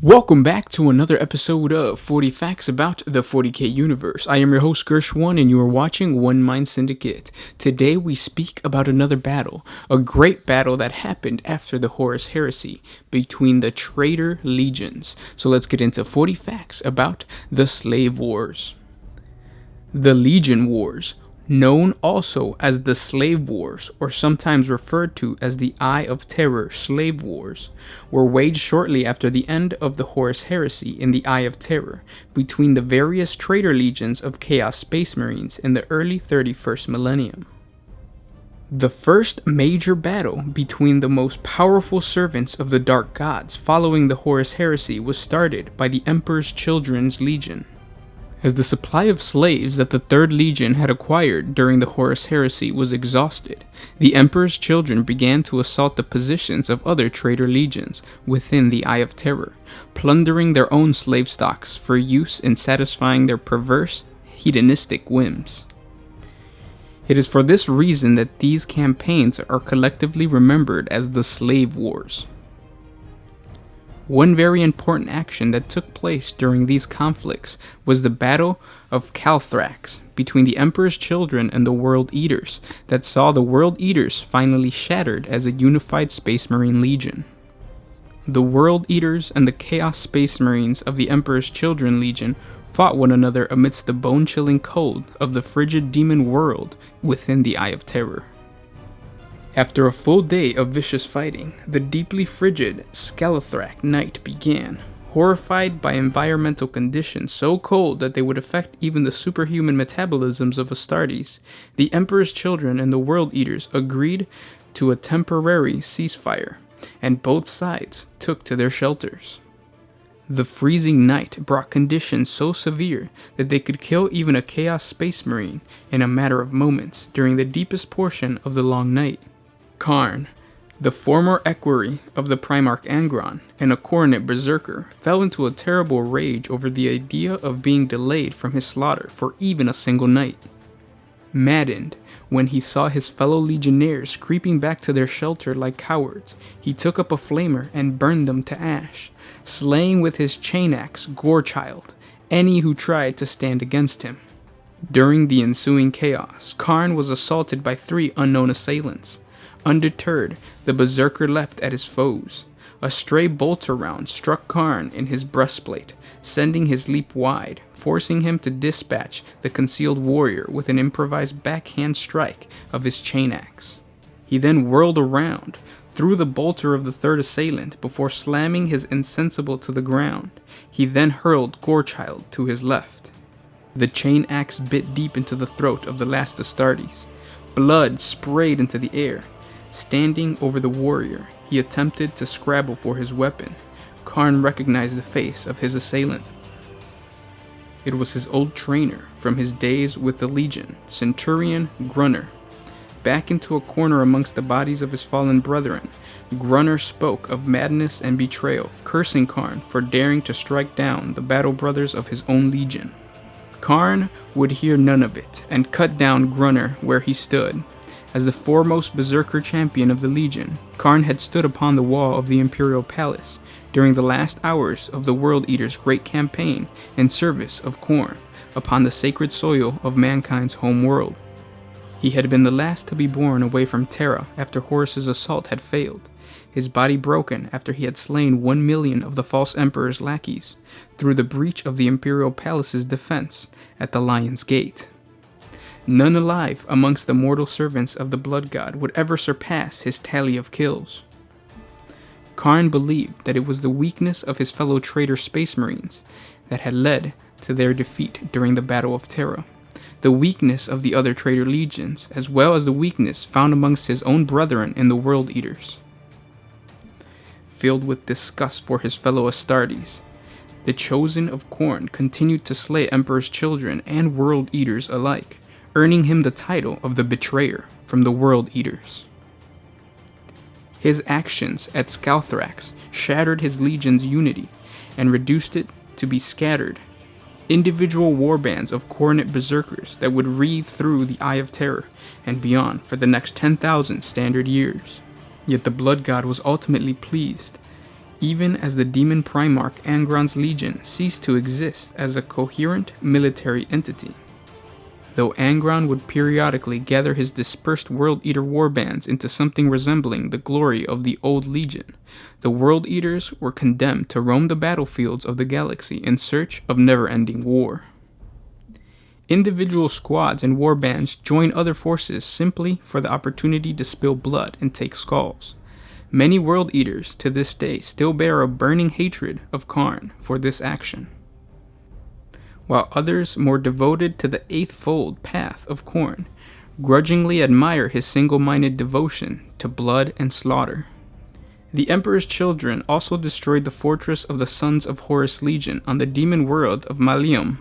Welcome back to another episode of 40 Facts about the 40k universe. I am your host Gersh1 and you are watching One Mind Syndicate. Today we speak about another battle, a great battle that happened after the Horus Heresy between the traitor legions. So let's get into 40 facts about the Slave Wars. The Legion Wars, known also as the Slave Wars, or sometimes referred to as the Eye of Terror Slave Wars, were waged shortly after the end of the Horus Heresy in the Eye of Terror between the various traitor legions of Chaos Space Marines in the early 31st millennium. The first major battle between the most powerful servants of the Dark Gods following the Horus Heresy was started by the Emperor's Children's Legion. As the supply of slaves that the Third Legion had acquired during the Horus Heresy was exhausted, the Emperor's children began to assault the positions of other traitor legions within the Eye of Terror, plundering their own slave stocks for use in satisfying their perverse, hedonistic whims. It is for this reason that these campaigns are collectively remembered as the Slave Wars. One very important action that took place during these conflicts was the Battle of Calthrax between the Emperor's children and the World Eaters that saw the World Eaters finally shattered as a unified Space Marine Legion. The World Eaters and the Chaos Space Marines of the Emperor's Children Legion fought one another amidst the bone-chilling cold of the frigid demon world within the Eye of Terror. After a full day of vicious fighting, the deeply frigid Scalathrac night began. Horrified by environmental conditions so cold that they would affect even the superhuman metabolisms of Astartes, the Emperor's children and the World Eaters agreed to a temporary ceasefire, and both sides took to their shelters. The freezing night brought conditions so severe that they could kill even a Chaos Space Marine in a matter of moments during the deepest portion of the long night. Karn, the former equerry of the Primarch Angron and a coronet berserker, fell into a terrible rage over the idea of being delayed from his slaughter for even a single night. Maddened when he saw his fellow legionnaires creeping back to their shelter like cowards, he took up a flamer and burned them to ash, slaying with his chain axe Gorechild any who tried to stand against him. During the ensuing chaos, Karn was assaulted by 3 unknown assailants. Undeterred, the berserker leapt at his foes. A stray bolter round struck Karn in his breastplate, sending his leap wide, forcing him to dispatch the concealed warrior with an improvised backhand strike of his chain axe. He then whirled around, threw the bolter of the third assailant before slamming his insensible to the ground. He then hurled Gorechild to his left. The chain axe bit deep into the throat of the last Astartes. Blood sprayed into the air. Standing over the warrior, he attempted to scrabble for his weapon. Karn recognized the face of his assailant. It was his old trainer from his days with the Legion, Centurion Grunner. Back into a corner amongst the bodies of his fallen brethren, Grunner spoke of madness and betrayal, cursing Karn for daring to strike down the battle brothers of his own legion. Karn would hear none of it, and cut down Grunner where he stood. As the foremost berserker champion of the Legion, Karn had stood upon the wall of the Imperial Palace during the last hours of the World Eaters' great campaign in service of Khorne upon the sacred soil of mankind's home world. He had been the last to be born away from Terra after Horus's assault had failed, his body broken after he had slain 1 million of the false Emperor's lackeys through the breach of the Imperial Palace's defense at the Lion's Gate. None alive amongst the mortal servants of the Blood God would ever surpass his tally of kills. Karn believed that it was the weakness of his fellow traitor Space Marines that had led to their defeat during the Battle of Terra, the weakness of the other traitor legions, as well as the weakness found amongst his own brethren in the World Eaters. Filled with disgust for his fellow Astartes, the Chosen of Khorne continued to slay Emperor's children and World Eaters alike, earning him the title of the Betrayer from the World Eaters. His actions at Scalathrax shattered his legion's unity and reduced it to be scattered, individual warbands of coronet berserkers that would reave through the Eye of Terror and beyond for the next 10,000 standard years. Yet the Blood God was ultimately pleased even as the demon Primarch Angron's Legion ceased to exist as a coherent military entity. Though Angron would periodically gather his dispersed World Eater warbands into something resembling the glory of the old Legion, the World Eaters were condemned to roam the battlefields of the galaxy in search of never-ending war. Individual squads and warbands join other forces simply for the opportunity to spill blood and take skulls. Many World Eaters to this day still bear a burning hatred of Karn for this action, while others more devoted to the eightfold path of Khorne grudgingly admire his single-minded devotion to blood and slaughter. The Emperor's children also destroyed the fortress of the Sons of Horus Legion on the demon world of Malium,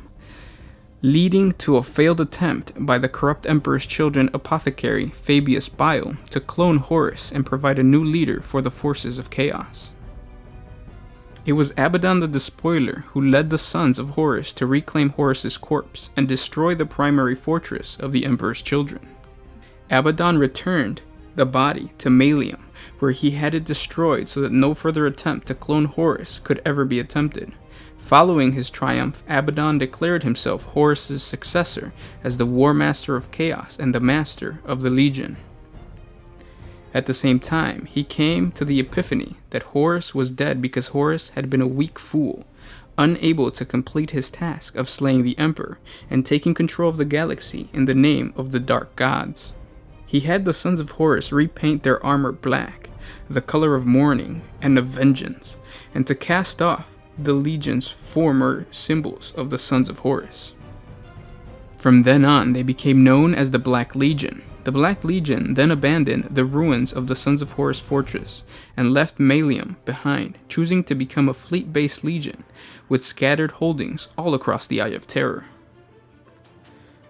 leading to a failed attempt by the corrupt Emperor's children apothecary Fabius Bile to clone Horus and provide a new leader for the forces of chaos. It was Abaddon the Despoiler who led the Sons of Horus to reclaim Horus's corpse and destroy the primary fortress of the Emperor's children. Abaddon returned the body to Malium, where he had it destroyed so that no further attempt to clone Horus could ever be attempted. Following his triumph, Abaddon declared himself Horus's successor as the War Master of Chaos and the Master of the Legion. At the same time, he came to the epiphany that Horus was dead because Horus had been a weak fool, unable to complete his task of slaying the Emperor and taking control of the galaxy in the name of the Dark Gods. He had the Sons of Horus repaint their armor black, the color of mourning and of vengeance, and to cast off the Legion's former symbols of the Sons of Horus. From then on, they became known as the Black Legion. The Black Legion then abandoned the ruins of the Sons of Horus fortress and left Malium behind, choosing to become a fleet-based legion with scattered holdings all across the Eye of Terror.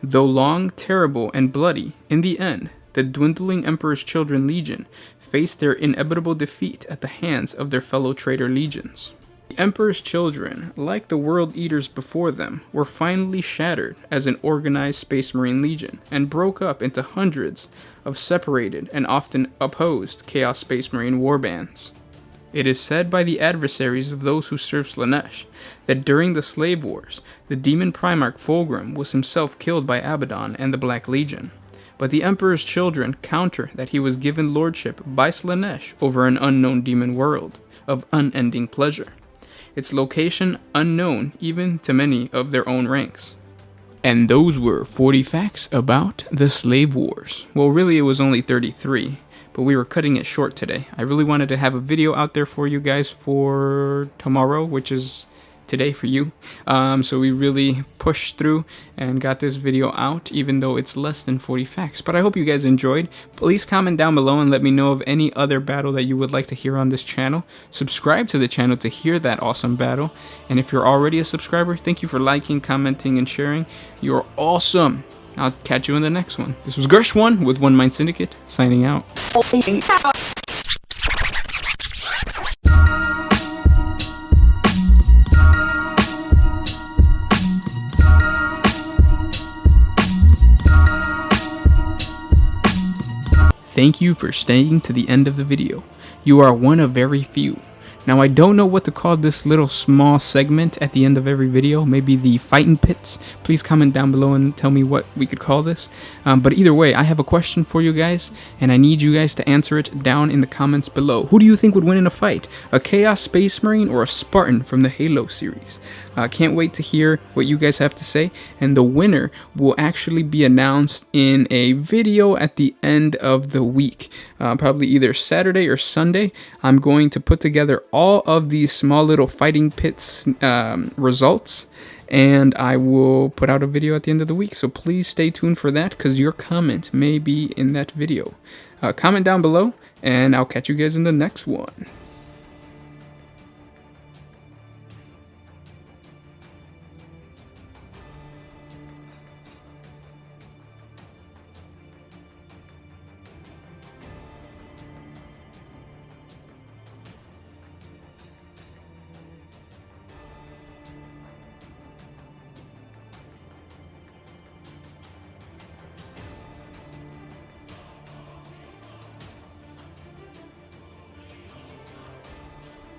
Though long, terrible, and bloody, in the end, the dwindling Emperor's Children Legion faced their inevitable defeat at the hands of their fellow traitor legions. The Emperor's children, like the World Eaters before them, were finally shattered as an organized Space Marine Legion and broke up into hundreds of separated and often opposed Chaos Space Marine warbands. It is said by the adversaries of those who serve Slaanesh that during the Slave Wars, the demon Primarch Fulgrim was himself killed by Abaddon and the Black Legion, but the Emperor's children counter that he was given lordship by Slaanesh over an unknown demon world of unending pleasure, its location unknown even to many of their own ranks. And those were 40 facts about the Slave Wars. Well, really it was only 33, but we were cutting it short today. I really wanted to have a video out there for you guys for tomorrow, which is today for you. So we really pushed through and got this video out, even though it's less than 40 facts. But I hope you guys enjoyed. Please comment down below and let me know of any other battle that you would like to hear on this channel. Subscribe to the channel to hear that awesome battle. And if you're already a subscriber, thank you for liking, commenting, and sharing. You're awesome. I'll catch you in the next one. This was Gersh1 with One Mind Syndicate, signing out. Thank you for staying to the end of the video. You are one of very few. Now I don't know what to call this little small segment at the end of every video, maybe the fighting pits. Please comment down below and tell me what we could call this. But either way, I have a question for you guys, and I need you guys to answer it down in the comments below. Who do you think would win in a fight? A Chaos Space Marine or a Spartan from the Halo series? Can't wait to hear what you guys have to say, and the winner will actually be announced in a video at the end of the week, probably either Saturday or Sunday. I'm going to put together all of these small little fighting pits results, and I will put out a video at the end of the week, so please stay tuned for that, because your comment may be in that video. Comment down below, and I'll catch you guys in the next one.